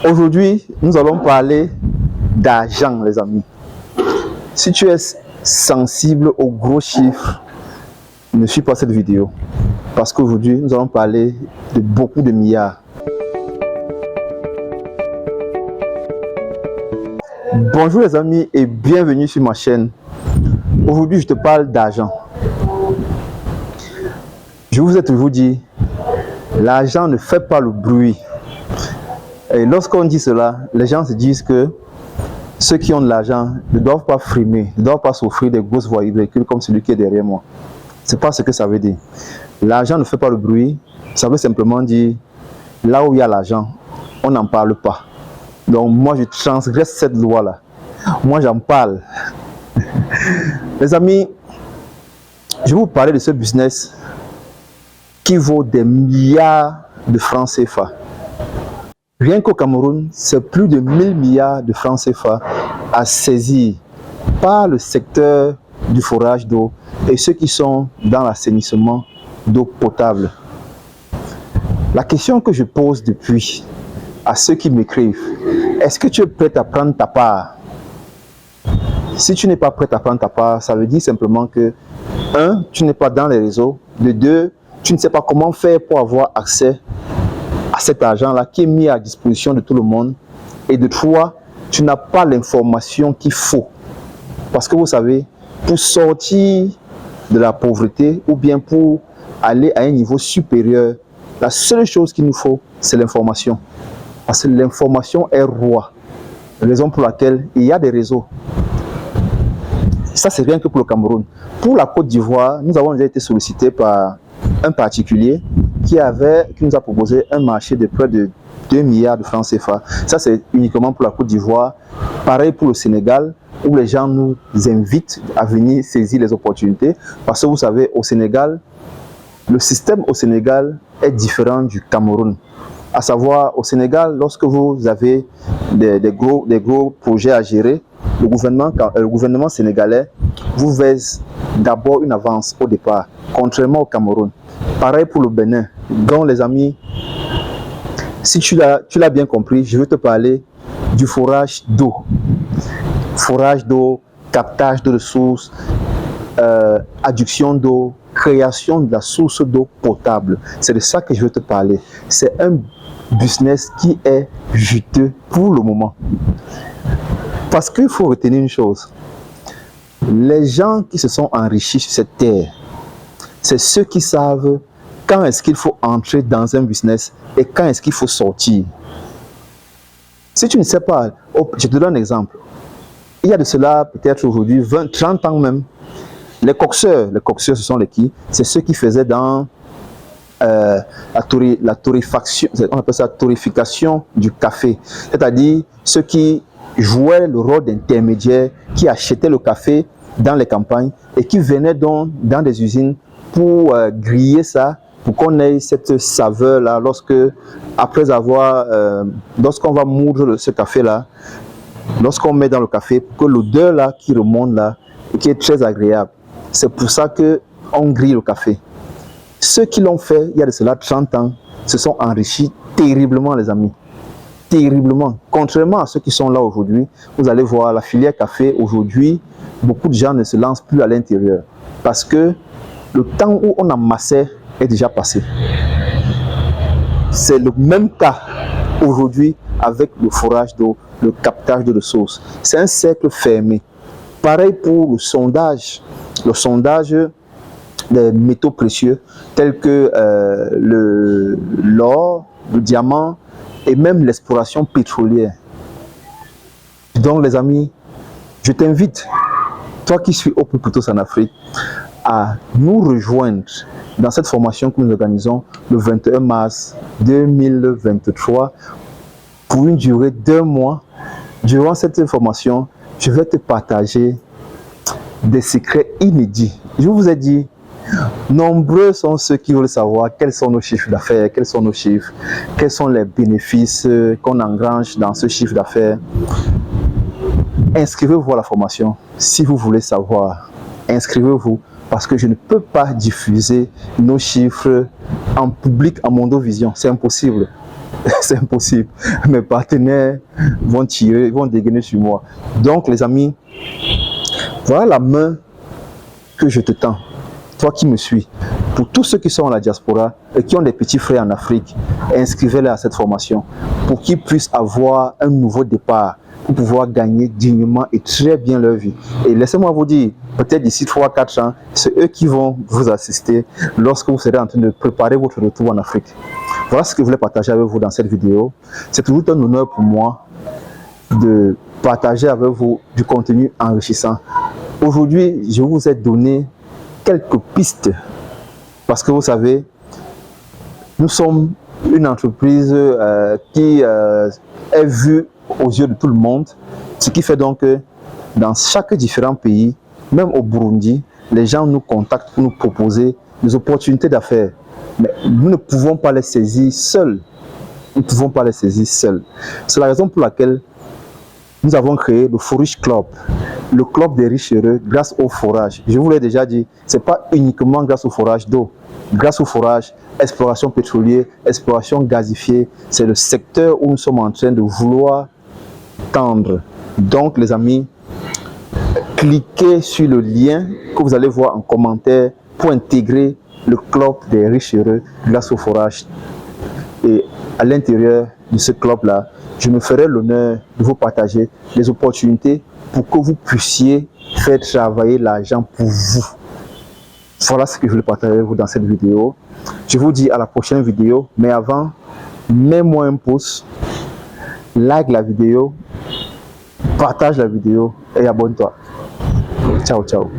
Aujourd'hui, nous allons parler d'argent, les amis. Si tu es sensible aux gros chiffres, ne suis pas cette vidéo. Parce qu'aujourd'hui, nous allons parler de beaucoup de milliards. Bonjour les amis et bienvenue sur ma chaîne. Aujourd'hui, je te parle d'argent. Je vous ai toujours dit, l'argent ne fait pas le bruit. Et lorsqu'on dit cela, les gens se disent que ceux qui ont de l'argent ne doivent pas frimer, ne doivent pas s'offrir des grosses véhicules comme celui qui est derrière moi. Ce n'est pas ce que ça veut dire. L'argent ne fait pas le bruit, ça veut simplement dire, là où il y a l'argent, on n'en parle pas. Donc moi, je transgresse cette loi-là. Moi, j'en parle. Les amis, je vais vous parler de ce business qui vaut des milliards de francs CFA. Rien qu'au Cameroun, c'est plus de 1000 milliards de francs CFA à saisir par le secteur du forage d'eau et ceux qui sont dans l'assainissement d'eau potable. La question que je pose depuis à ceux qui m'écrivent, est-ce que tu es prêt à prendre ta part? Si tu n'es pas prêt à prendre ta part, ça veut dire simplement que 1. Tu n'es pas dans les réseaux, de 2. Tu ne sais pas comment faire pour avoir accès à cet argent-là qui est mis à disposition de tout le monde. Et de 3, tu n'as pas l'information qu'il faut. Parce que vous savez, pour sortir de la pauvreté ou bien pour aller à un niveau supérieur, la seule chose qu'il nous faut, c'est l'information. Parce que l'information est roi. Raison pour laquelle il y a des réseaux. Ça, c'est rien que pour le Cameroun. Pour la Côte d'Ivoire, nous avons déjà été sollicités par un particulier qui nous a proposé un marché de près de 2 milliards de francs CFA. Ça, c'est uniquement pour la Côte d'Ivoire. Pareil pour le Sénégal, où les gens nous invitent à venir saisir les opportunités. Parce que vous savez, au Sénégal, le système au Sénégal est différent du Cameroun. À savoir, au Sénégal, lorsque vous avez des gros projets à gérer, le gouvernement sénégalais vous verse d'abord une avance au départ, contrairement au Cameroun. Pareil pour le Bénin. Donc les amis, si tu l'as bien compris, je vais te parler du forage d'eau. Forage d'eau, captage de ressources, adduction d'eau, création de la source d'eau potable. C'est de ça que je vais te parler. C'est un business qui est juteux pour le moment. Parce qu'il faut retenir une chose. Les gens qui se sont enrichis sur cette terre, c'est ceux qui savent quand est-ce qu'il faut entrer dans un business et quand est-ce qu'il faut sortir. Si tu ne sais pas, je te donne un exemple. Il y a de cela peut-être aujourd'hui 20, 30 ans même. Les coxeurs, ce sont les qui? C'est ceux qui faisaient dans la torréfaction, on appelle ça torréfication du café. C'est-à-dire ceux qui jouaient le rôle d'intermédiaire, qui achetaient le café dans les campagnes et qui venaient donc dans des usines pour griller ça, pour qu'on ait cette saveur-là lorsqu'on va moudre ce café-là, lorsqu'on met dans le café, pour que l'odeur-là qui remonte là, et qui est très agréable. C'est pour ça qu'on grille le café. Ceux qui l'ont fait, il y a de cela 30 ans, se sont enrichis terriblement, les amis. Terriblement. Contrairement à ceux qui sont là aujourd'hui, vous allez voir la filière café aujourd'hui, beaucoup de gens ne se lancent plus à l'intérieur. Parce que le temps où on amassait est déjà passé. C'est le même cas aujourd'hui avec le forage d'eau, le captage de ressources. C'est un cercle fermé. Pareil pour le sondage des métaux précieux tels que l'or, le diamant et même l'exploration pétrolière. Donc les amis, je t'invite, toi qui suis au Pluto en Afrique, à nous rejoindre dans cette formation que nous organisons le 21 mars 2023 pour une durée d'1 mois. Durant cette formation, je vais te partager des secrets inédits. Je vous ai dit, nombreux sont ceux qui veulent savoir quels sont nos chiffres d'affaires, quels sont nos chiffres, quels sont les bénéfices qu'on engrange dans ce chiffre d'affaires. Inscrivez-vous à la formation si vous voulez savoir. Inscrivez-vous parce que je ne peux pas diffuser nos chiffres en public, en Mondovision. C'est impossible. c'est impossible. Mes partenaires vont tirer, vont dégainer sur moi. Donc, les amis, voilà la main que je te tends, toi qui me suis. Pour tous ceux qui sont à la diaspora et qui ont des petits frères en Afrique, inscrivez-les à cette formation pour qu'ils puissent avoir un nouveau départ, pour pouvoir gagner dignement et très bien leur vie. Et laissez-moi vous dire, peut-être d'ici 3-4 ans, c'est eux qui vont vous assister lorsque vous serez en train de préparer votre retour en Afrique. Voilà ce que je voulais partager avec vous dans cette vidéo. C'est toujours un honneur pour moi de partager avec vous du contenu enrichissant. Aujourd'hui, je vous ai donné quelques pistes parce que vous savez, nous sommes une entreprise qui est vue aux yeux de tout le monde, ce qui fait donc que dans chaque différent pays, même au Burundi, les gens nous contactent pour nous proposer des opportunités d'affaires. Mais nous ne pouvons pas les saisir seuls. Nous ne pouvons pas les saisir seuls. C'est la raison pour laquelle nous avons créé le Forage Club, le club des riches heureux grâce au forage. Je vous l'ai déjà dit, ce n'est pas uniquement grâce au forage d'eau. Grâce au forage, exploration pétrolière, exploration gazifiée, c'est le secteur où nous sommes en train de vouloir tendre. Donc les amis, cliquez sur le lien que vous allez voir en commentaire pour intégrer le club des riches heureux grâce au forage. Et à l'intérieur de ce club-là, je me ferai l'honneur de vous partager les opportunités pour que vous puissiez faire travailler l'argent pour vous. Voilà ce que je voulais partager avec vous dans cette vidéo. Je vous dis à la prochaine vidéo. Mais avant, mets-moi un pouce, like la vidéo, partage la vidéo et abonne-toi. Ciao, ciao.